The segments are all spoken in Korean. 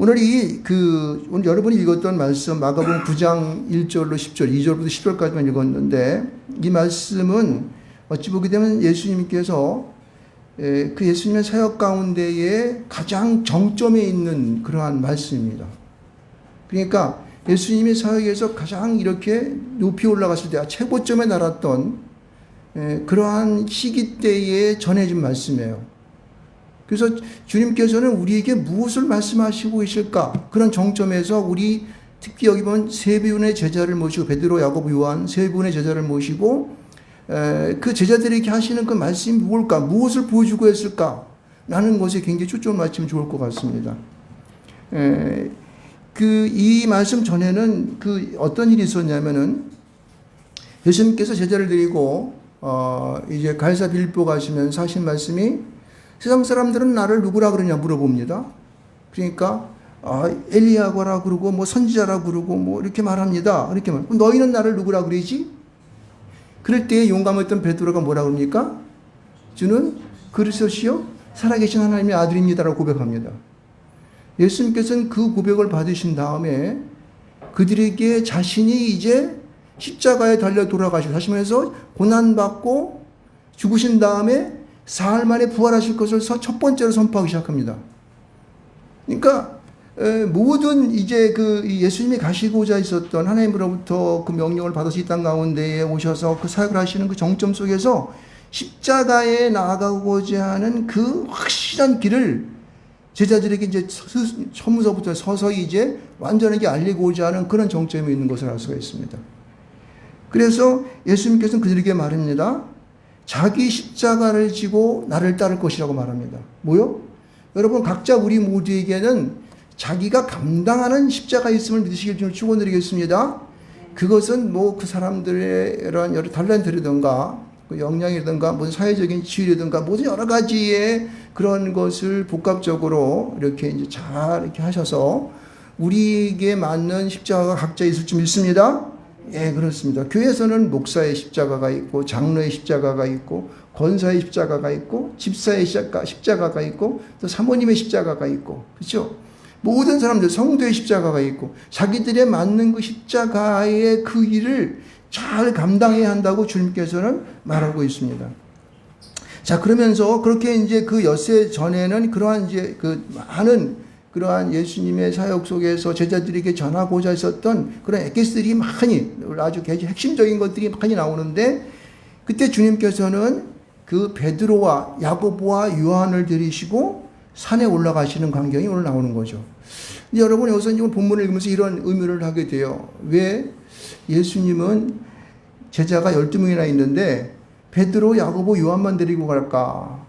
오늘 오늘 여러분이 읽었던 말씀, 마가복음 9장 1절로 10절, 2절부터 10절까지만 읽었는데, 이 말씀은 어찌 보게 되면 예수님께서 그 예수님의 사역 가운데에 가장 정점에 있는 그러한 말씀입니다. 그러니까 예수님의 사역에서 가장 이렇게 높이 올라갔을 때 최고점에 달았던 그러한 시기 때에 전해진 말씀이에요. 그래서 주님께서는 우리에게 무엇을 말씀하시고 계실까? 그런 정점에서 우리 특히 여기 보면 세 분의 제자를 모시고, 베드로, 야고보, 요한 세 분의 제자를 모시고 그 제자들에게 하시는 그 말씀이 뭘까? 무엇을 보여주고 했을까? 라는 것에 굉장히 초점을 맞추면 좋을 것 같습니다. 이 말씀 전에는 어떤 일이 있었냐면은, 예수님께서 제자를 데리고 이제 갈사 빌보 가시면서 하신 말씀이, 세상 사람들은 나를 누구라 그러냐 물어봅니다. 그러니까 엘리야고라 그러고 뭐 선지자라 그러고 뭐 이렇게 말합니다. 이렇게 말. 너희는 나를 누구라 그러지? 그럴 때 용감했던 베드로가 뭐라 그럽니까? 주는 그리스도시요 살아계신 하나님의 아들입니다라고 고백합니다. 예수님께서는 그 고백을 받으신 다음에 그들에게 자신이 이제 십자가에 달려 돌아가시고, 다시 말해서 고난받고 죽으신 다음에 사흘 만에 부활하실 것을 첫 번째로 선포하기 시작합니다. 그러니까 모든 이제 예수님이 가시고자 있었던 하나님으로부터 그 명령을 받아서 이 땅 가운데에 오셔서 그 사역을 하시는 그 정점 속에서 십자가에 나아가고자 하는 그 확실한 길을 제자들에게 이제 처음부터 서서히 이제 완전하게 알리고자 하는 그런 정점에 있는 것을 알 수가 있습니다. 그래서 예수님께서는 그들에게 말합니다. 자기 십자가를 지고 나를 따를 것이라고 말합니다. 뭐요? 여러분, 각자 우리 모두에게는 자기가 감당하는 십자가 있음을 믿으시길 좀 축원드리겠습니다. 그것은 뭐 그 사람들의 이런 여러 탤런트라든가 그 역량이라든가 무슨 사회적인 지위라든가 모든 여러 가지의 그런 것을 복합적으로 이렇게 이제 잘 이렇게 하셔서 우리에게 맞는 십자가가 각자 있을 줄 믿습니다. 예, 그렇습니다. 교회에서는 목사의 십자가가 있고, 장로의 십자가가 있고, 권사의 십자가가 있고, 집사의 십자가가 있고, 또 사모님의 십자가가 있고, 그렇죠? 모든 사람들, 성도의 십자가가 있고, 자기들에 맞는 그 십자가의 그 일을 잘 감당해야 한다고 주님께서는 말하고 있습니다. 자, 그러면서 그렇게 이제 그 엿새 전에는 그러한 이제 많은 그러한 예수님의 사역 속에서 제자들에게 전하고자 했었던 그런 에피소드들이 많이, 아주 핵심적인 것들이 많이 나오는데, 그때 주님께서는 그 베드로와 야고보와 요한을 데리시고 산에 올라가시는 광경이 오늘 나오는 거죠. 근데 여러분, 여기서 이제 본문을 읽으면서 이런 의미를 하게 돼요. 왜 예수님은 제자가 12명이나 있는데 베드로, 야고보, 요한만 데리고 갈까?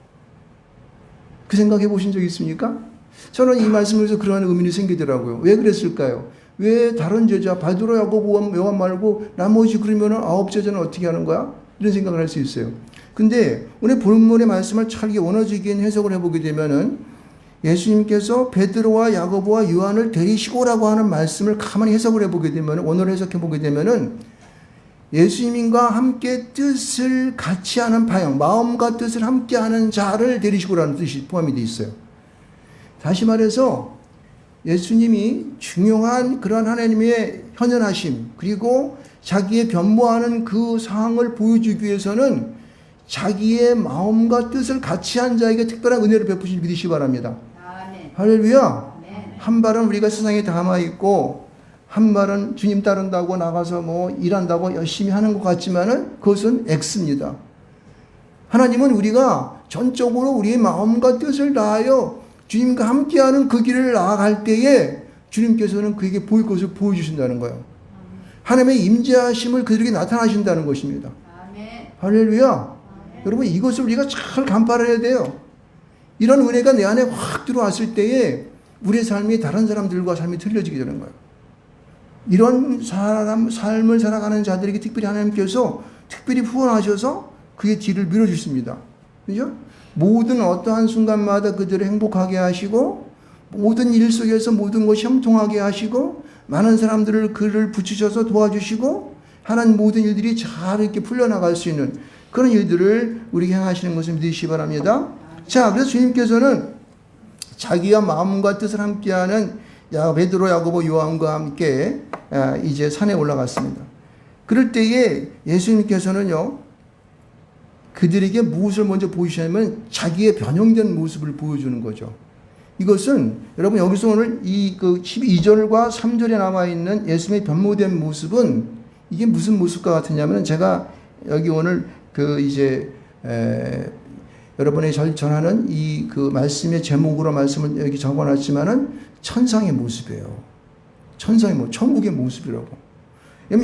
그 생각해 보신 적 있습니까? 저는 이 말씀에서 그러한 의미가 생기더라고요. 왜 그랬을까요? 왜 다른 제자, 베드로, 야고보, 요한 말고 나머지 그러면 9제자는 어떻게 하는 거야? 이런 생각을 할 수 있어요. 근데 오늘 본문의 말씀을 잘 원어적인 해석을 해보게 되면은, 예수님께서 베드로와 야고보와 요한을 데리시고라고 하는 말씀을 가만히 해석을 해보게 되면, 원어를 해석해보게 되면은, 예수님과 함께 뜻을 같이 하는 파형, 마음과 뜻을 함께 하는 자를 데리시고라는 뜻이 포함이 되어 있어요. 다시 말해서 예수님이 중요한 그런 하나님의 현현하심, 그리고 자기의 변모하는 그 상황을 보여주기 위해서는 자기의 마음과 뜻을 같이 한 자에게 특별한 은혜를 베푸시길 믿으시기 바랍니다. 아멘. 할렐루야. 아멘. 한 발은 우리가 세상에 담아있고, 한 발은 주님 따른다고 나가서 뭐 일한다고 열심히 하는 것 같지만은 그것은 X입니다. 하나님은 우리가 전적으로 우리의 마음과 뜻을 다하여 주님과 함께하는 그 길을 나아갈 때에 주님께서는 그에게 보일 것을 보여주신다는 거예요. 하나님의 임재하심을 그들에게 나타나신다는 것입니다. 아멘. 할렐루야. 아멘. 여러분, 이것을 우리가 잘 간파해야 돼요. 이런 은혜가 내 안에 확 들어왔을 때에 우리의 삶이 다른 사람들과 삶이 틀려지게 되는 거예요. 이런 삶을 살아가는 자들에게 특별히 하나님께서 특별히 후원하셔서 그의 뒤를 밀어주십니다. 그죠? 모든 어떠한 순간마다 그들을 행복하게 하시고, 모든 일 속에서 모든 것이 형통하게 하시고, 많은 사람들을 그를 붙이셔서 도와주시고, 하는 모든 일들이 잘 이렇게 풀려나갈 수 있는 그런 일들을 우리에게 행하시는 것을 믿으시기 바랍니다. 자, 그래서 주님께서는 자기와 마음과 뜻을 함께하는 베드로, 야고보, 요한과 함께 이제 산에 올라갔습니다. 그럴 때에 예수님께서는요, 그들에게 무엇을 먼저 보이시냐면 자기의 변형된 모습을 보여주는 거죠. 이것은 여러분 여기서 오늘 이 12절과 3절에 나와 있는 예수님의 변모된 모습은 이게 무슨 모습과 같으냐면 제가 여기 오늘 여러분이 전하는 이 말씀의 제목으로 말씀을 여기 적어놨지만은 천상의 모습이에요. 천상의 모습, 천국의 모습이라고.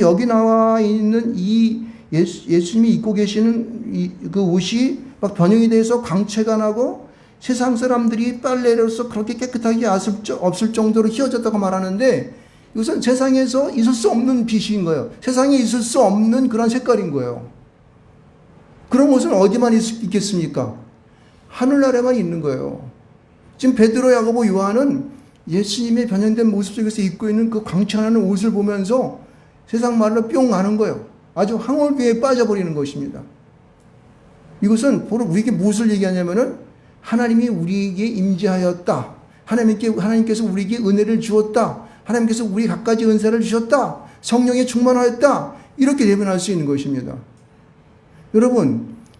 여기 나와 있는 이 예수님이 입고 계시는 그 옷이 막 변형이 돼서 광채가 나고 세상 사람들이 빨래로서 그렇게 깨끗하게 없을 정도로 휘어졌다고 말하는데 이것은 세상에서 있을 수 없는 빛인 거예요. 세상에 있을 수 없는 그런 색깔인 거예요. 그런 옷은 어디만 있겠습니까? 하늘나라에만 있는 거예요. 지금 베드로, 야고보, 요한은 예수님의 변형된 모습 속에서 입고 있는 그 광채나는 옷을 보면서 세상 말로 뿅 가는 거예요. 아주 황홀비에 빠져버리는 것입니다. 이것은 바로 우리에게 무엇을 얘기하냐면은 하나님이 우리에게 임재하였다. 하나님께서 우리에게 은혜를 주었다. 하나님께서 우리 갖가지 은사를 주셨다. 성령에 충만하였다. 이렇게 대변할 수 있는 것입니다.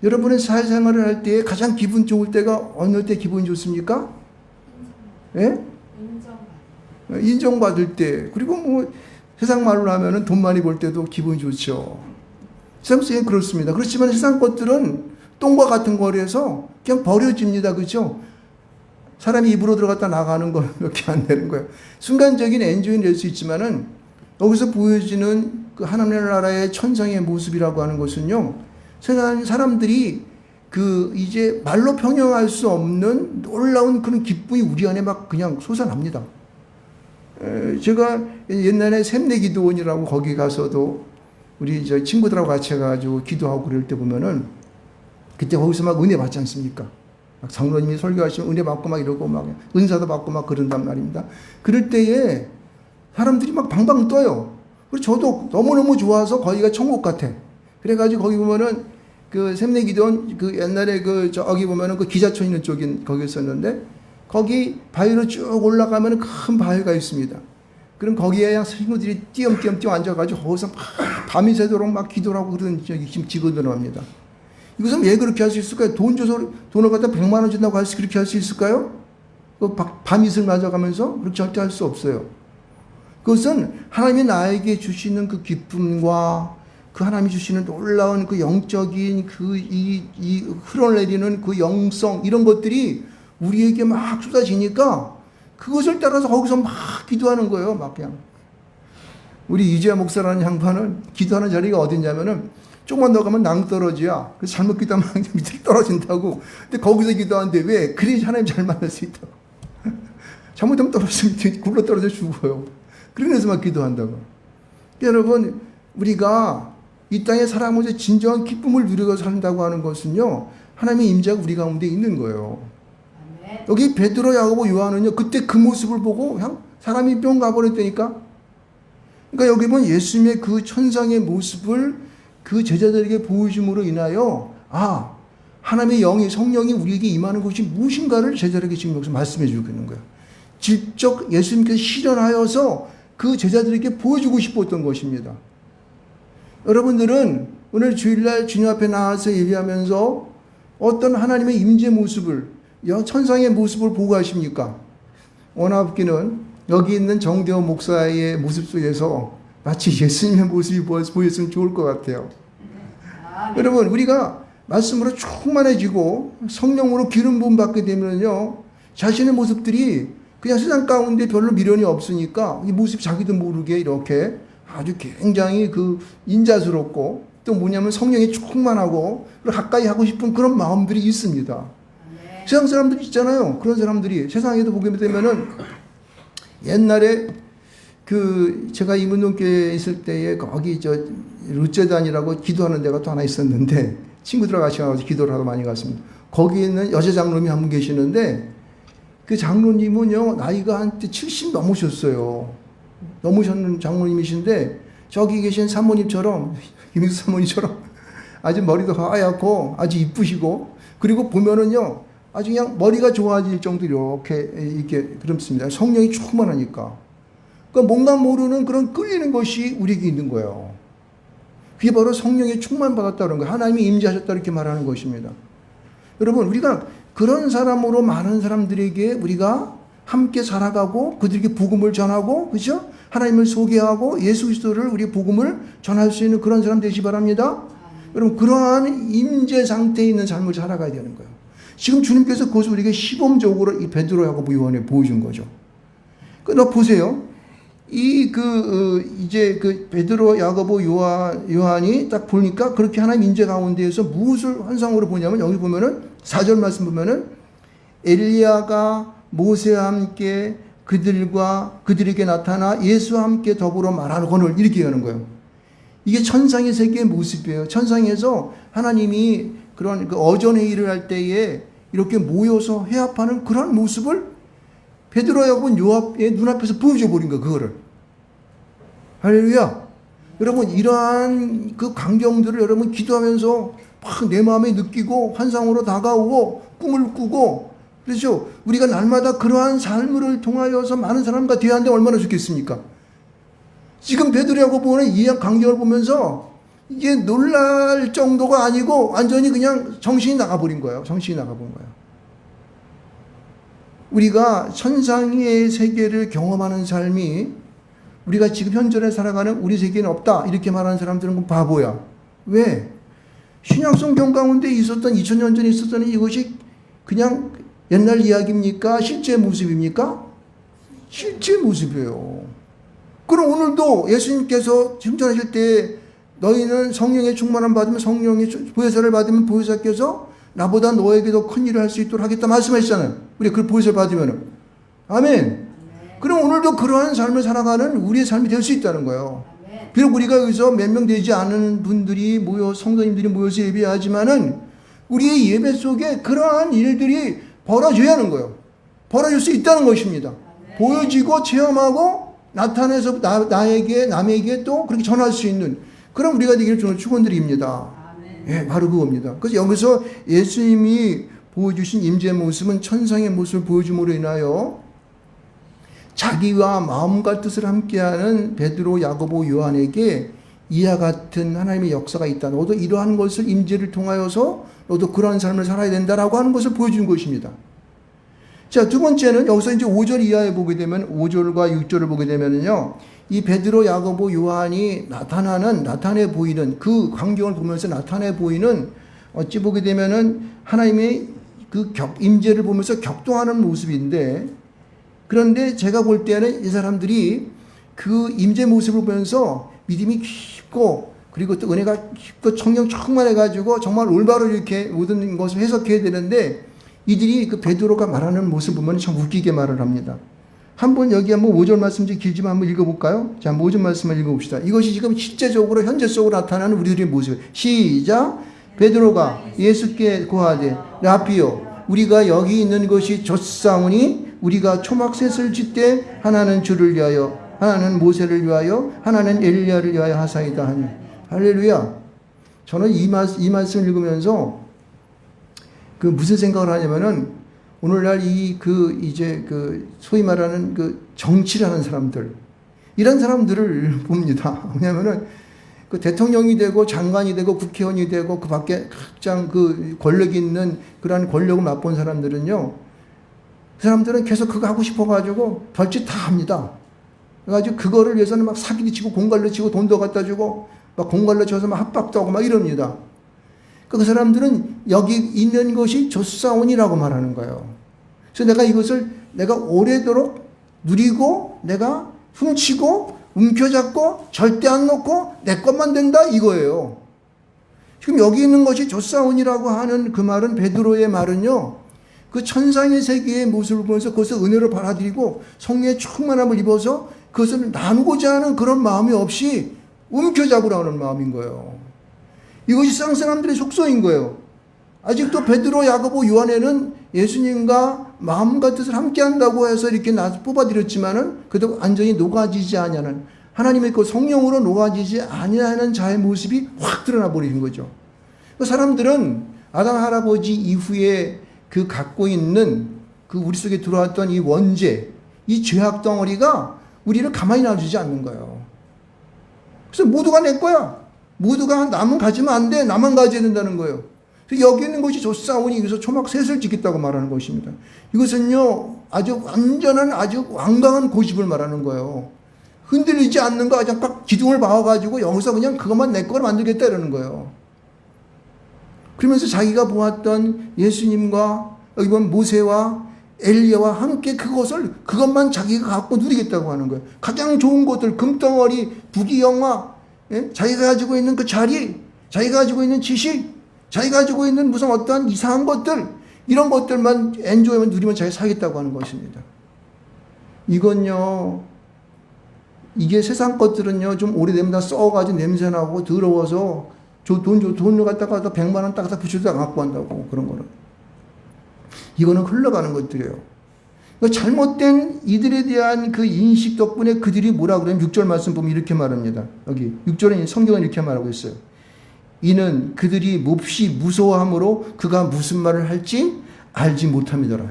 여러분의 사회생활을 할 때 가장 기분 좋을 때가 어느 때 기분이 좋습니까? 예? 인정받을 때. 그리고 세상 말로 하면은 돈 많이 벌 때도 기분이 좋죠. 세상 속에 그렇습니다. 그렇지만 세상 것들은 똥과 같은 거리에서 그냥 버려집니다. 그렇죠? 사람이 입으로 들어갔다 나가는 건 몇 개 안 되는 거예요. 순간적인 엔조이는 될 수 있지만은 여기서 보여지는 그 하나님의 나라의 천상의 모습이라고 하는 것은요, 세상 사람들이 이제 말로 평형할 수 없는 놀라운 그런 기쁨이 우리 안에 막 그냥 솟아납니다. 제가 옛날에 샘내 기도원이라고 거기 가서도 우리 친구들하고 같이 해가지고 기도하고 그럴 때 보면은 그때 거기서 막 은혜 받지 않습니까? 막 장로님이 설교하시면 은혜 받고 막 이러고 막 은사도 받고 막 그런단 말입니다. 그럴 때에 사람들이 막 방방 떠요. 그리고 저도 너무너무 좋아서 거기가 천국 같아. 그래가지고 거기 보면은 샘내 기도원 옛날에 저기 보면은 기자촌 있는 쪽인 거기 있었는데 거기 바위로 쭉 올라가면 큰 바위가 있습니다. 그럼 거기에 친구들이 띄엄띄엄 앉아가지고 거기서 막 밤이 새도록 막 기도를 하고 그러는 직원들을 합니다. 이것은 왜 그렇게 할 수 있을까요? 돈을 갖다 100만 원 준다고 그렇게 할 수 있을까요? 밤이슬 맞아가면서 그렇게 절대 할 수 없어요. 그것은 하나님이 나에게 주시는 그 기쁨과 그 하나님이 주시는 놀라운 그 영적인 흘러내리는 그 영성 이런 것들이 우리에게 막 쏟아지니까 그것을 따라서 거기서 막 기도하는 거예요. 막 그냥. 우리 이재하 목사라는 양반은 기도하는 자리가 어디냐면은 조금만 더 가면 낭떠러지야. 그래서 잘못 기도하면 밑으로 떨어진다고. 근데 거기서 기도하는데 왜? 그래야지 하나님 잘 만날 수 있다고. 잘못하면 떨어지면 굴러 떨어져 죽어요. 그래서 막 기도한다고. 여러분, 우리가 이 땅에 살아가면서 진정한 기쁨을 누리고 산다고 하는 것은요, 하나님의 임재가 우리 가운데 있는 거예요. 여기 베드로, 야고보, 요한은요, 그때 그 모습을 보고 그냥 사람이 뿅 가버렸다니까. 그러니까 여기 보면 예수님의 그 천상의 모습을 그 제자들에게 보여줌으로 인하여 하나님의 영이 성령이 우리에게 임하는 것이 무엇인가를 제자들에게 지금 여기서 말씀해 주고 있는 거예요. 직접 예수님께서 실현하여서 그 제자들에게 보여주고 싶었던 것입니다. 여러분들은 오늘 주일날 주님 앞에 나와서 예배하면서 어떤 하나님의 임재 모습을 천상의 모습을 보고 가십니까? 원합기는 여기 있는 정대원 목사의 모습 속에서 마치 예수님의 모습이 보였으면 좋을 것 같아요. 여러분, 우리가 말씀으로 충만해지고 성령으로 기름 부음 받게 되면요, 자신의 모습들이 그냥 세상 가운데 별로 미련이 없으니까 이 모습 자기도 모르게 이렇게 아주 굉장히 인자스럽고 또 뭐냐면 성령이 충만하고 가까이 하고 싶은 그런 마음들이 있습니다. 세상 사람들이 있잖아요. 그런 사람들이 세상에도 보게 되면은 옛날에 제가 이문동교회에 있을 때에 거기 룻제단이라고 기도하는 데가 또 하나 있었는데 친구들하고 같이 가서 기도를 하러 많이 갔습니다. 거기 있는 여자 장로님이 한 분 계시는데 그 장로님은요 나이가 한때 70 넘으셨어요. 넘으셨는 장로님이신데 저기 계신 사모님처럼 김익수 사모님처럼 아주 머리도 하얗고 아주 이쁘시고 그리고 보면은요 아주 그냥 머리가 좋아질 정도로 이렇게 그렇습니다. 성령이 충만하니까. 그러니까 뭔가 모르는 그런 끌리는 것이 우리에게 있는 거예요. 그게 바로 성령의 충만받았다는 거예요. 하나님이 임재하셨다 이렇게 말하는 것입니다. 여러분, 우리가 그런 사람으로 많은 사람들에게 우리가 함께 살아가고 그들에게 복음을 전하고, 그죠? 하나님을 소개하고 예수 그리스도를 우리 복음을 전할 수 있는 그런 사람 되시 바랍니다. 여러분, 그러한 임재 상태에 있는 삶을 살아가야 되는 거예요. 지금 주님께서 그것을 우리에게 시범적으로 이 베드로, 야고보, 요한에 보여준 거죠. 너 보세요. 이제 베드로, 야고보, 요한이 딱 보니까 그렇게 하나님 임재 가운데에서 무엇을 환상으로 보냐면, 여기 보면은 4절 말씀 보면은 엘리야가 모세와 함께 그들에게 나타나 예수와 함께 더불어 말하거늘 이렇게 하는 거예요. 이게 천상의 세계의 모습이에요. 천상에서 하나님이 그런 어전회의를 할 때에 이렇게 모여서 회합하는 그런 모습을 베드로, 야고보, 요한의 눈앞에서 보여줘 버린 거예요. 그거를. 할렐루야. 여러분, 이러한 그 광경들을 여러분 기도하면서 막 내 마음에 느끼고 환상으로 다가오고 꿈을 꾸고, 그렇죠? 우리가 날마다 그러한 삶을 통하여서 많은 사람과 대화하는데 얼마나 좋겠습니까? 지금 베드로, 야고보는 이 광경을 보면서 이게 놀랄 정도가 아니고 완전히 그냥 정신이 나가버린 거예요. 정신이 나가본 거예요. 우리가 천상의 세계를 경험하는 삶이 우리가 지금 현존에 살아가는 우리 세계는 없다 이렇게 말하는 사람들은 바보야. 왜? 신약성경 가운데 있었던 2000년 전에 있었던 이것이 그냥 옛날 이야기입니까? 실제 모습입니까? 실제 모습이에요. 그럼 오늘도 예수님께서 칭찬하실 때 너희는 성령의 충만함 받으면 성령의 보혜사를 받으면 보혜사께서 나보다 너에게 더 큰 일을 할 수 있도록 하겠다 말씀하시잖아요. 우리 그 보혜사를 받으면은. 아멘. 그럼 오늘도 그러한 삶을 살아가는 우리의 삶이 될 수 있다는 거예요. 비록 우리가 여기서 몇 명 되지 않은 분들이 성도님들이 모여서 예배하지만은 우리의 예배 속에 그러한 일들이 벌어져야 하는 거예요. 벌어질 수 있다는 것입니다. 보여지고 체험하고 나타내서 남에게 또 그렇게 전할 수 있는 그럼 우리가 되기를 주는 축원드립니다. 예, 바로 그겁니다. 그래서 여기서 예수님이 보여주신 임재의 모습은 천상의 모습을 보여줌으로 인하여 자기와 마음과 뜻을 함께하는 베드로, 야고보, 요한에게 이와 같은 하나님의 역사가 있다. 너도 이러한 것을 임재를 통하여서 너도 그러한 삶을 살아야 된다라고 하는 것을 보여주는 것입니다. 자, 두 번째는 여기서 이제 5절 이하에 보게 되면 5절과 6절을 보게 되면은요. 이 베드로, 야고보, 요한이 나타내 보이는 그 광경을 보면서 나타내 보이는 어찌 보게 되면은 하나님의 그 임재를 보면서 격동하는 모습인데, 그런데 제가 볼 때는 이 사람들이 그 임재 모습을 보면서 믿음이 깊고 그리고 또 은혜가 깊고 성령 충만해가지고 정말 올바로 이렇게 모든 것을 해석해야 되는데 이들이 그 베드로가 말하는 모습 보면 참 웃기게 말을 합니다. 한번 여기 한번 5절 말씀 좀 길지만 한번 읽어볼까요? 자, 5절 말씀을 읽어봅시다. 이것이 지금 실제적으로 현재적으로 나타나는 우리들의 모습. 시작. 베드로가 예수께 고하되 라피요 우리가 여기 있는 것이 좋사오니 우리가 초막셋을 짓되 하나는 주를 위하여 하나는 모세를 위하여 하나는 엘리야를 위하여 하사이다 하니. 할렐루야. 저는 이 말씀을 읽으면서 그 무슨 생각을 하냐면은 오늘날 이제 소위 말하는 그 정치를 하는 사람들 이런 사람들을 봅니다. 왜냐면은 그 대통령이 되고 장관이 되고 국회의원이 되고 그 밖에 각장 그 권력 있는 그러한 권력을 맛본 사람들은요. 그 사람들은 계속 그거 하고 싶어가지고 별짓 다 합니다. 그래가지고 그거를 위해서는 막 사기도 치고 공갈로 치고 돈도 갖다 주고 막 공갈로 쳐서 막 합박도 하고 막 이럽니다. 그 사람들은 여기 있는 것이 좋사오니라고 말하는 거예요. 그래서 내가 이것을 내가 오래도록 누리고 내가 훔치고 움켜잡고 절대 안 놓고 내 것만 된다 이거예요. 지금 여기 있는 것이 좋사오니라고 하는 그 말은 베드로의 말은요. 그 천상의 세계의 모습을 보면서 그것을 은혜로 받아들이고 성령의 충만함을 입어서 그것을 나누고자 하는 그런 마음이 없이 움켜잡으려 하는 마음인 거예요. 이것이 쌍사람들의 속성인 거예요. 아직도 베드로, 야고보, 요한에는 예수님과 마음과 뜻을 함께 한다고 해서 이렇게 뽑아들였지만은 그래도 완전히 녹아지지 아니하는 하나님의 그 성령으로 녹아지지 아니하는 자의 모습이 확 드러나 버리는 거죠. 그 사람들은 아담 할아버지 이후에 그 갖고 있는 그 우리 속에 들어왔던 이 원죄, 이 죄악 덩어리가 우리를 가만히 놔주지 않는 거예요. 그래서 모두가 내 거야. 모두가 남은 가지면 안 돼. 나만 가져야 된다는 거예요. 여기 있는 것이 좋사오니 여기서 초막 셋을 짓겠다고 말하는 것입니다. 이것은요, 아주 완전한 아주 완강한 고집을 말하는 거예요. 흔들리지 않는 거 그냥 딱 기둥을 박아가지고 여기서 그냥 그것만 내 거로 만들겠다 이러는 거예요. 그러면서 자기가 보았던 예수님과 여기 보면 모세와 엘리야와 함께 그것만 자기가 갖고 누리겠다고 하는 거예요. 가장 좋은 것들, 금덩어리, 부귀영화, 예? 자기가 가지고 있는 그 자리, 자기가 가지고 있는 지식, 자기가 가지고 있는 무슨 어떠한 이상한 것들, 이런 것들만 엔조이만 누리면 자기가 살겠다고 하는 것입니다. 이건요, 이게 세상 것들은요, 좀 오래되면 다 썩어가지고 냄새나고 더러워서 돈을 갖다가 100만 원 딱 붙여도 안 갖고 한다고, 그런 거는. 이거는 흘러가는 것들이에요. 그러니까 잘못된 이들에 대한 그 인식 덕분에 그들이 뭐라 그러면 6절 말씀 보면 이렇게 말합니다. 여기 6절에 성경은 이렇게 말하고 있어요. 이는 그들이 몹시 무서워함으로 그가 무슨 말을 할지 알지 못함이더라.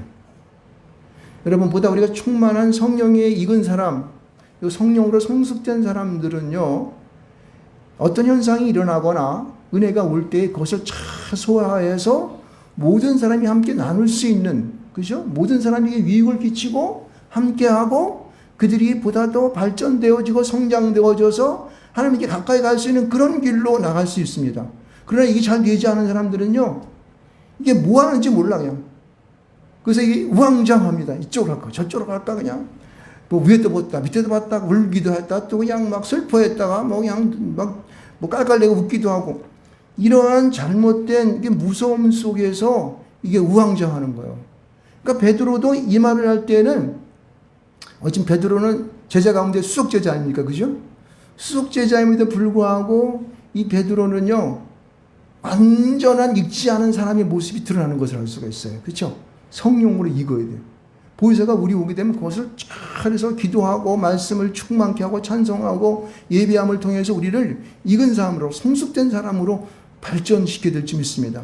여러분, 보다 우리가 충만한 성령에 익은 사람, 성령으로 성숙된 사람들은요, 어떤 현상이 일어나거나 은혜가 올 때 그것을 잘 소화해서 모든 사람이 함께 나눌 수 있는, 그죠? 모든 사람에게 유익을 끼치고 함께하고 그들이 보다 더 발전되어지고 성장되어져서 하나님께 가까이 갈 수 있는 그런 길로 나갈 수 있습니다. 그러나 이게 잘 되지 않은 사람들은요, 이게 뭐 하는지 몰라, 그냥. 그래서 이게 우왕좌왕합니다. 이쪽으로 갈까, 저쪽으로 갈까, 그냥. 뭐 위에도 봤다, 밑에도 봤다, 울기도 했다, 또 그냥 막 슬퍼했다가 뭐 그냥 뭐 깔깔대고 웃기도 하고. 이러한 잘못된 이게 무서움 속에서 이게 우왕좌왕하는 거예요. 그러니까 베드로도 이 말을 할 때는, 지금 베드로는 제자 가운데 수석 제자 아닙니까? 그죠? 수석 제자임에도 불구하고 이 베드로는요, 완전한 익지 않은 사람의 모습이 드러나는 것을 알 수가 있어요. 그렇죠? 성령으로 익어야 돼요. 보혜사가 우리 오게 되면 그것을 잘해서 기도하고 말씀을 충만케 하고 찬송하고 예배함을 통해서 우리를 익은 사람으로, 성숙된 사람으로 발전시켜야 될지 믿습니다.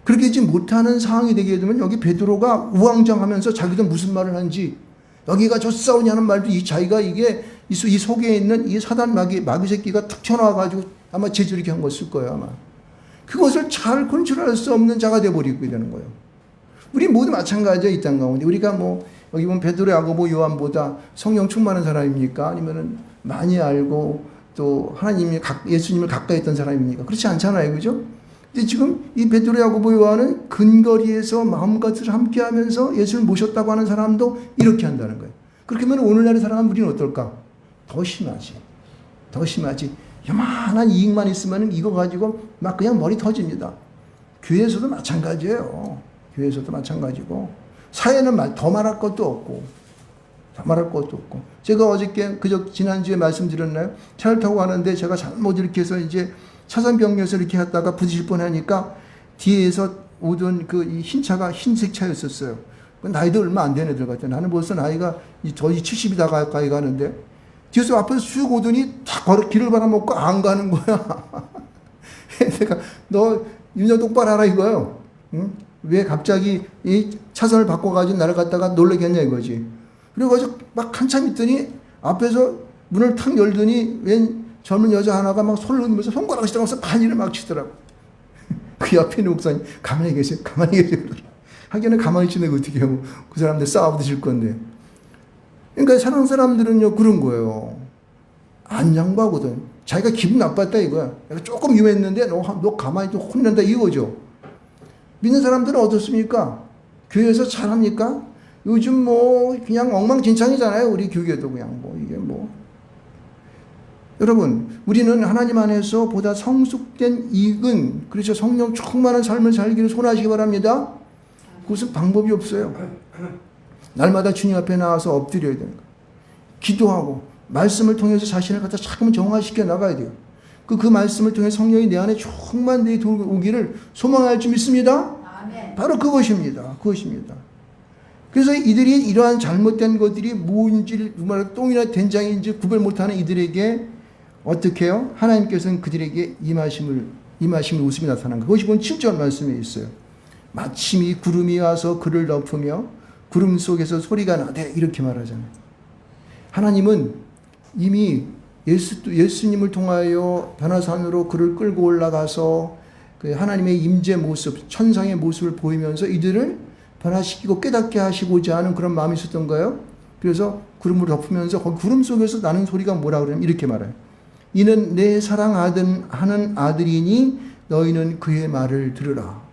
그렇게 되지 못하는 상황이 되게 되면 여기 베드로가 우왕좌왕하면서 자기도 무슨 말을 하는지, 여기가 좋사오니 하는 말도 자기가 이게 이 속에 있는 이 사단 마귀 새끼가 탁 튀어나와가지고 아마 제주르게 한 것일 거예요, 아마. 그것을 잘 컨트롤할 수 없는 자가 되어버리게 되는 거예요. 우리 모두 마찬가지예요, 이 땅 가운데. 우리가 뭐, 여기 보면 베드로, 야고보, 요한보다 성령 충만한 사람입니까? 아니면은 많이 알고 또 예수님을 가까이 했던 사람입니까? 그렇지 않잖아요, 그죠? 근데 지금 이 베드로, 야고보, 요한은 근거리에서 마음같이 함께 하면서 예수를 모셨다고 하는 사람도 이렇게 한다는 거예요. 그렇게 하면 오늘날의 사람은 우리는 어떨까? 더 심하지. 더 심하지. 요만한 이익만 있으면 이거 가지고 막 그냥 머리 터집니다. 교회에서도 마찬가지예요. 교회에서도 마찬가지고, 사회는 더 말할 것도 없고, 더 말할 것도 없고. 제가 어저께, 지난주에 말씀드렸나요? 차를 타고 가는데 제가 잘못 이렇게 해서 이제 차선 변경해서 이렇게 하다가 부딪힐 뻔 하니까 뒤에서 오던 이 흰 차가 흰색 차였었어요. 나이도 얼마 안 된 애들 같아요. 나는 벌써 나이가 거의 70이 다 가까이 가는데, 뒤에서 앞에서 쭉 오더니 다 길을 바라먹고 안 가는 거야. 내가, 너, 윤정 똑바로 하라 이거예요. 응? 왜 갑자기 이 차선을 바꿔가지고 나를 갖다가 놀라게 했냐 이거지. 그래가지고 막 한참 있더니 앞에서 문을 탁 열더니 웬 젊은 여자 하나가 막 손을 흔들면서 손가락을 시작해서 반일을 막 치더라고. 그 옆에 있는 목사님, 가만히 계세요. 가만히 계세요. 하기에는 가만히 지내고 어떻게 하고 그 사람들 싸워부딪힐 건데. 그러니까 사는 사람들은요, 그런 거예요. 안 양보하거든. 자기가 기분 나빴다 이거야. 내가 조금 위험했는데 너 가만히 좀 혼낸다 이거죠. 믿는 사람들은 어떻습니까? 교회에서 잘합니까? 요즘 뭐 그냥 엉망진창이잖아요. 우리 교회도 그냥 뭐 이게 뭐. 여러분, 우리는 하나님 안에서 보다 성숙된 익은, 그렇죠, 성령 충만한 삶을 살기를 소원하시기 바랍니다. 그것은 방법이 없어요. 날마다 주님 앞에 나와서 엎드려야 되는 거예요. 기도하고 말씀을 통해서 자신을 갖다 자꾸만 정화시켜 나가야 돼요. 그 말씀을 통해 성령이 내 안에 충만히 들어오기를 소망할 줄 믿습니다. 아멘. 바로 그것입니다. 그것입니다. 그래서 이들이 이러한 잘못된 것들이 뭔지, 똥이나 된장인지 구별 못하는 이들에게 어떻게 해요? 하나님께서는 그들에게 임하심을 웃음이 나타난 거. 그것이 본 7절 말씀에 있어요. 마침 이 구름이 와서 그를 덮으며 구름 속에서 소리가 나되 이렇게 말하잖아요. 하나님은 이미 예수님을 통하여 변화산으로 그를 끌고 올라가서 그 하나님의 임재 모습, 천상의 모습을 보이면서 이들을 변화시키고 깨닫게 하시고자 하는 그런 마음이 있었던 거예요. 그래서 구름을 덮으면서 거기 구름 속에서 나는 소리가 뭐라 그러냐면 이렇게 말해요. 이는 내 사랑하는 아들이니 너희는 그의 말을 들으라.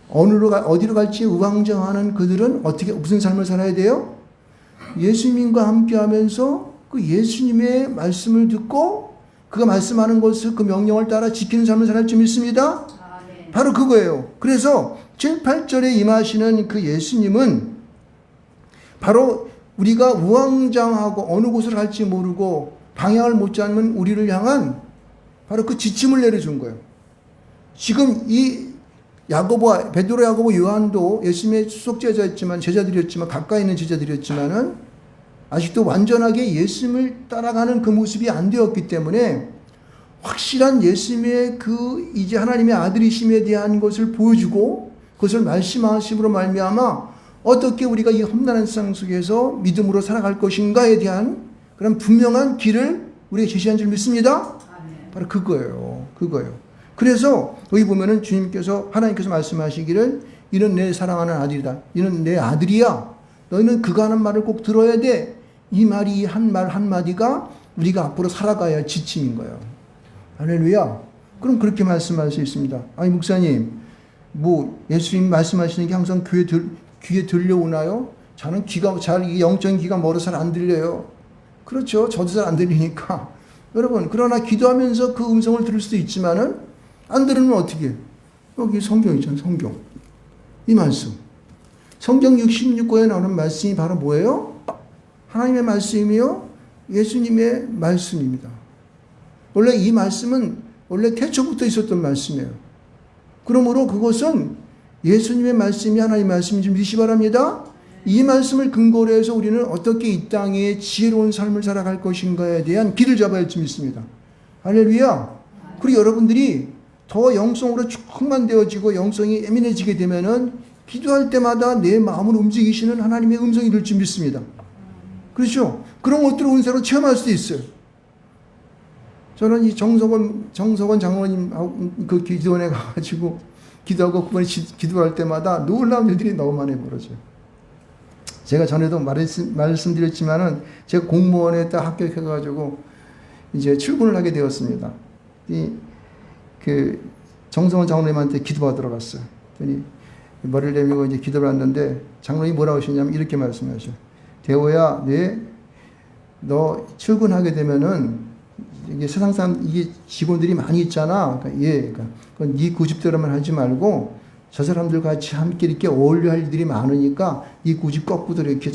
어디로 갈지 우왕좌왕하는 그들은 어떻게 무슨 삶을 살아야 돼요? 예수님과 함께하면서 그 예수님의 말씀을 듣고 그가 말씀하는 것을 그 명령을 따라 지키는 삶을 살할 줄 믿습니다. 네. 바로 그거예요. 그래서 7, 8절에 임하시는 그 예수님은 바로 우리가 우왕좌왕하고 어느 곳으로 갈지 모르고 방향을 못 잡는 우리를 향한 바로 그 지침을 내려준 거예요. 지금 이 야고보, 베드로, 야고보, 요한도 예수님의 수속 제자들이었지만 가까이 있는 제자들이었지만은 아직도 완전하게 예수님을 따라가는 그 모습이 안 되었기 때문에 확실한 예수님의 그 이제 하나님의 아들이심에 대한 것을 보여주고 그것을 말씀하심으로 말미암아 어떻게 우리가 이 험난한 세상 속에서 믿음으로 살아갈 것인가에 대한 그런 분명한 길을 우리에게 제시한 줄 믿습니다. 바로 그거예요. 그래서 여기 보면은 주님께서 하나님께서 말씀하시기를 이는 내 사랑하는 아들이다. 이는 내 아들이야. 너희는 그가 하는 말을 꼭 들어야 돼. 이 말이 한 말 한마디가 우리가 앞으로 살아가야 할 지침인 거예요. 할렐루야. 그럼 그렇게 말씀할 수 있습니다. 아니 목사님 뭐 예수님 말씀하시는 게 항상 귀에 들려오나요? 저는 영적인 귀가 멀어서 잘 안 들려요. 그렇죠. 저도 잘 안 들리니까. 여러분 그러나 기도하면서 그 음성을 들을 수도 있지만은 안 들으면 어떻게? 여기 성경 있잖아요. 성경. 이 말씀. 성경 66권에 나오는 말씀이 바로 뭐예요? 하나님의 말씀이요. 예수님의 말씀입니다. 원래 이 말씀은 원래 태초부터 있었던 말씀이에요. 그러므로 그것은 예수님의 말씀이 하나님의 말씀인지 믿으시 바랍니다. 이 말씀을 근거로 해서 우리는 어떻게 이 땅에 지혜로운 삶을 살아갈 것인가에 대한 길을 잡아야 할지 믿습니다. 할렐루야. 그리고 여러분들이 더 영성으로 충만되어지고 영성이 예민해지게 되면은 기도할 때마다 내 마음을 움직이시는 하나님의 음성이 될 줄 믿습니다. 그렇죠? 그런 것들을 은사로 체험할 수도 있어요. 저는 이 정석원 장로님 그 기도원에 가가지고 기도하고 그분이 기도할 때마다 놀라운 일들이 너무 많이 벌어져요. 제가 전에도 말씀드렸지만은 제가 공무원에 딱 합격해가지고 이제 출근을 하게 되었습니다. 그 정성원 장로님한테 기도받으러 갔어요. 그랬더니 머리를 내밀고 이제 기도를 했는데 장로님이 뭐라고 하시냐면 이렇게 말씀하셔요. 대호야, 너 출근하게 되면은 이게 세상 사람 이게 직원들이 많이 있잖아. 그러니까 네 고집대로만 하지 말고 저 사람들 같이 함께 이렇게 어울려 할 일들이 많으니까 이 고집 꺾고도 이렇게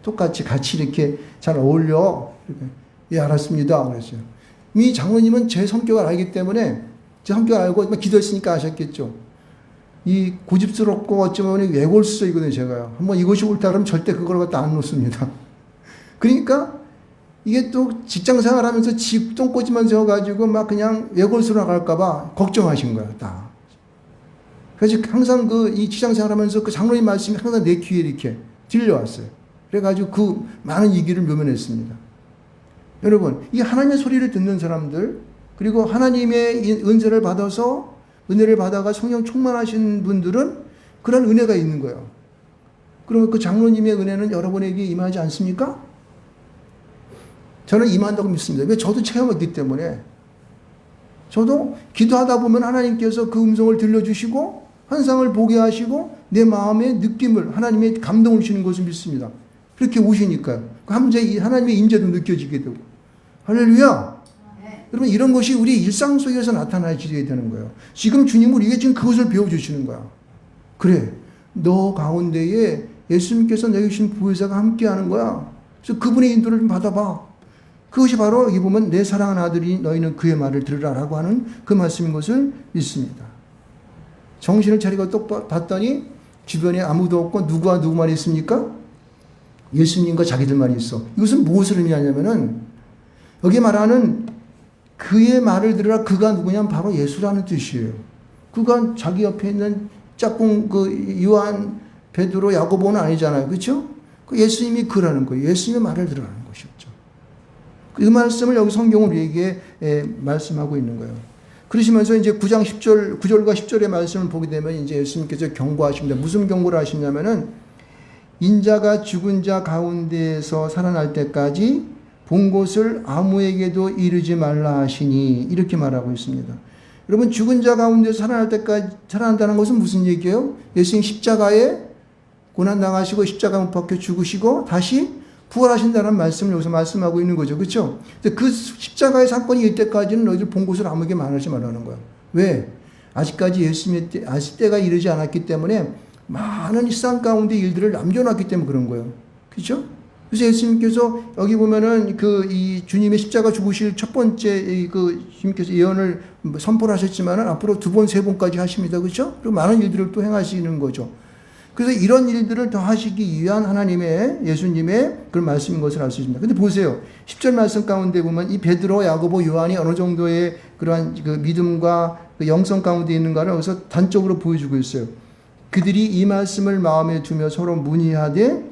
똑같이 같이 이렇게 잘 어울려. 예, 알았습니다. 그랬어요. 이 장로님은 제 성격을 알기 때문에 제 성격을 알고 기도했으니까 아셨겠죠. 이 고집스럽고 어쩌면 외골수이거든요, 제가요. 한번 이것이 옳다 그러면 절대 그걸 갖다 안 놓습니다. 그러니까 이게 또 직장 생활하면서 집 똥꼬집만 세워가지고 막 그냥 외골수로 나갈까봐 걱정하신 거야, 다. 그래서 항상 이 직장 생활하면서 그 장로님 말씀이 항상 내 귀에 이렇게 들려왔어요. 그래가지고 그 많은 위기를 묘면했습니다. 여러분, 이 하나님의 소리를 듣는 사람들, 그리고 하나님의 은혜를 받아가 성령 충만하신 분들은 그런 은혜가 있는 거예요. 그러면 그 장로님의 은혜는 여러분에게 임하지 않습니까? 저는 임한다고 믿습니다. 왜? 저도 체험했기 때문에. 저도 기도하다 보면 하나님께서 그 음성을 들려주시고 환상을 보게 하시고 내 마음의 느낌을 하나님의 감동을 주시는 것을 믿습니다. 그렇게 오시니까요. 하나님의 임재도 느껴지게 되고. 할렐루야. 여러분 이런 것이 우리 일상 속에서 나타나지게 되는 거예요. 지금 주님은 우리에게 지금 그것을 배워주시는 거야. 그래, 너 가운데에 예수님께서 내게 주신 보혜사가 함께하는 거야. 그래서 그분의 인도를 좀 받아봐. 그것이 바로 여기 보면 내 사랑하는 아들이 너희는 그의 말을 들으라라고 하는 그 말씀인 것을 믿습니다. 정신을 차리고 똑 봤더니 주변에 아무도 없고 누구와 누구만 있습니까? 예수님과 자기들만 있어. 이것은 무엇을 의미하냐면은 여기 말하는 그의 말을 들으라 그가 누구냐면 바로 예수라는 뜻이에요. 그가 자기 옆에 있는 짝꿍 그 요한, 베드로, 야고보는 아니잖아요. 그렇죠? 그 예수님이 그러는 거예요. 예수님의 말을 들으라는 것이었죠. 그 말씀을 여기 성경은 우리에게 말씀하고 있는 거예요. 그러시면서 이제 9장 10절, 9절과 10절의 말씀을 보게 되면 이제 예수님께서 경고하십니다. 무슨 경고를 하시냐면은 인자가 죽은 자 가운데에서 살아날 때까지 본 것을 아무에게도 이르지 말라 하시니 이렇게 말하고 있습니다. 여러분 죽은 자 가운데서 살아날 때까지 살아난다는 것은 무슨 얘기예요? 예수님 십자가에 고난당하시고 십자가 못 박혀 죽으시고 다시 부활하신다는 말씀을 여기서 말씀하고 있는 거죠. 그렇죠? 그 십자가의 사건이 이때까지는 너희들 본 것을 아무에게 말하지 말라는 거야. 왜? 아직까지 예수님의 때가 이르지 않았기 때문에 많은 세상 가운데 일들을 남겨놨기 때문에 그런 거예요. 그렇죠? 그래서 예수님께서 여기 보면은 이 주님의 십자가 죽으실 첫 번째 주님께서 예언을 선포를 하셨지만은 앞으로 2번, 3번까지 하십니다. 그렇죠? 그리고 많은 일들을 또 행하시는 거죠. 그래서 이런 일들을 더 하시기 위한 하나님의 예수님의 그런 말씀인 것을 알 수 있습니다. 근데 보세요. 10절 말씀 가운데 보면 이 베드로, 야고보, 요한이 어느 정도의 그러한 그 믿음과 그 영성 가운데 있는가를 여기서 단적으로 보여주고 있어요. 그들이 이 말씀을 마음에 두며 서로 문의하되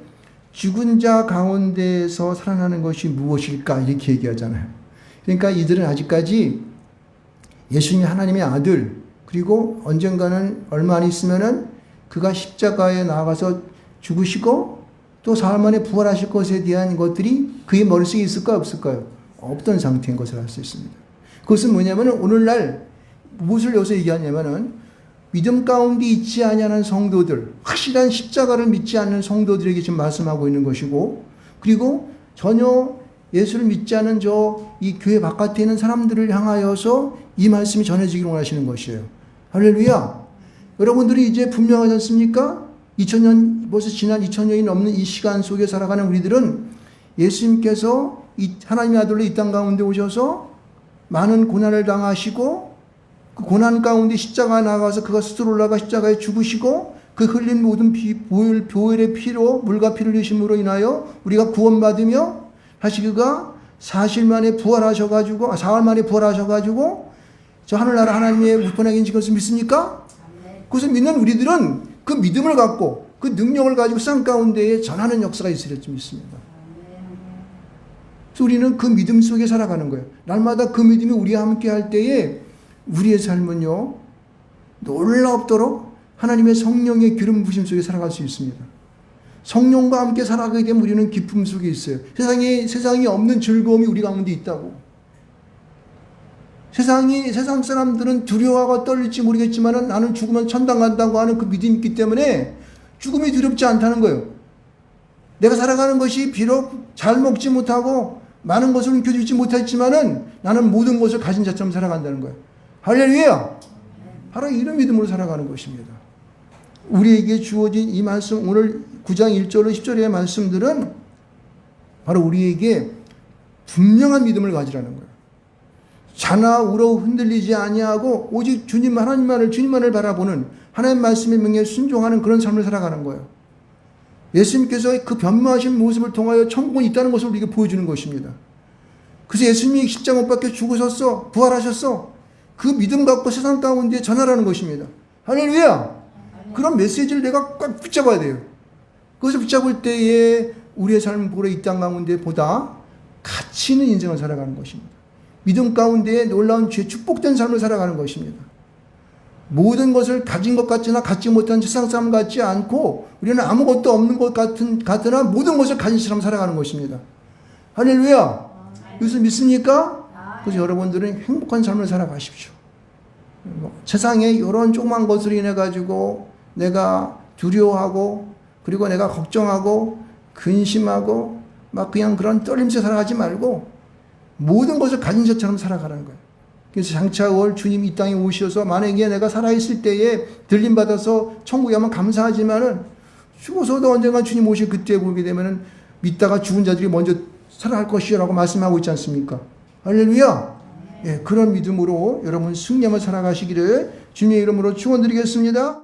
죽은 자 가운데에서 살아나는 것이 무엇일까 이렇게 얘기하잖아요. 그러니까 이들은 아직까지 예수님이 하나님의 아들 그리고 언젠가는 얼마 안 있으면은 그가 십자가에 나아가서 죽으시고 또 사흘 만에 부활하실 것에 대한 것들이 그의 머릿속에 있을까요? 없을까요? 없던 상태인 것을 알 수 있습니다. 그것은 뭐냐면은 오늘날 무엇을 여기서 얘기하냐면은 믿음 가운데 있지 아니하는 성도들, 확실한 십자가를 믿지 않는 성도들에게 지금 말씀하고 있는 것이고, 그리고 전혀 예수를 믿지 않은 이 교회 바깥에 있는 사람들을 향하여서 이 말씀이 전해지기를 원하시는 것이에요. 할렐루야! 여러분들이 이제 분명하지 않습니까? 2000년, 벌써 지난 2000년이 넘는 이 시간 속에 살아가는 우리들은 예수님께서 하나님의 아들로 이 땅 가운데 오셔서 많은 고난을 당하시고 그 고난 가운데 십자가에 나가서 그가 스스로 올라가 십자가에 죽으시고 그 흘린 모든 보혈의 피로 물과 피를 흘리심으로 인하여 우리가 구원받으며 다시 그가 사흘 만에 부활하셔가지고 저 하늘나라 하나님의 우편에 계신 것을 믿습니까? 그것을 믿는 우리들은 그 믿음을 갖고 그 능력을 가지고 세상 가운데에 전하는 역사가 있으리라 믿습니다. 그래서 우리는 그 믿음 속에 살아가는 거예요. 날마다 그 믿음이 우리와 함께 할 때에 우리의 삶은요 놀랍도록 하나님의 성령의 기름 부심 속에 살아갈 수 있습니다. 성령과 함께 살아가게 되면 우리는 기쁨 속에 있어요. 세상이 없는 즐거움이 우리 가운데 있다고. 세상 사람들은 두려워하고 떨릴지 모르겠지만 나는 죽으면 천당 간다고 하는 그 믿음이 있기 때문에 죽음이 두렵지 않다는 거예요. 내가 살아가는 것이 비록 잘 먹지 못하고 많은 것을 움켜쥐지 못했지만은 나는 모든 것을 가진 자처럼 살아간다는 거예요. 할렐루야! 바로 이런 믿음으로 살아가는 것입니다. 우리에게 주어진 이 말씀, 오늘 9장 1절로 10절의 말씀들은 바로 우리에게 분명한 믿음을 가지라는 거예요. 자나 우러 흔들리지 아니하고 오직 주님만을 바라보는 하나님 말씀의 명예에 순종하는 그런 삶을 살아가는 거예요. 예수님께서 그 변모하신 모습을 통하여 천국은 있다는 것을 우리에게 보여주는 것입니다. 그래서 예수님이 십자가 못 박혀 죽으셨어, 부활하셨어. 그 믿음 갖고 세상 가운데 전하라는 것입니다. 할렐루야! 그런 메시지를 내가 꽉 붙잡아야 돼요. 그것을 붙잡을 때에 우리의 삶은 보라 이 땅 가운데 보다 가치 있는 인생을 살아가는 것입니다. 믿음 가운데 놀라운 죄 축복된 삶을 살아가는 것입니다. 모든 것을 가진 것 같으나 갖지 못한 세상 사람 같지 않고 우리는 아무것도 없는 것 같으나 모든 것을 가진 사람 살아가는 것입니다. 할렐루야! 이것을 믿습니까? 그래서 여러분들은 행복한 삶을 살아가십시오. 세상에 이런 조그만 것으로 인해 가지고 내가 두려워하고 그리고 내가 걱정하고 근심하고 막 그냥 그런 떨림새 살아가지 말고 모든 것을 가진 자처럼 살아가는 거예요. 그래서 장차 올 주님 이 땅에 오셔서 만약에 내가 살아있을 때에 들림받아서 천국에 가면 감사하지만은 죽어서도 언젠가 주님 오실 그때 보게 되면은 믿다가 죽은 자들이 먼저 살아날 것이라고 말씀하고 있지 않습니까? 할렐루야! 예, 그런 믿음으로 여러분 승리하며 살아가시기를 주님의 이름으로 축원드리겠습니다.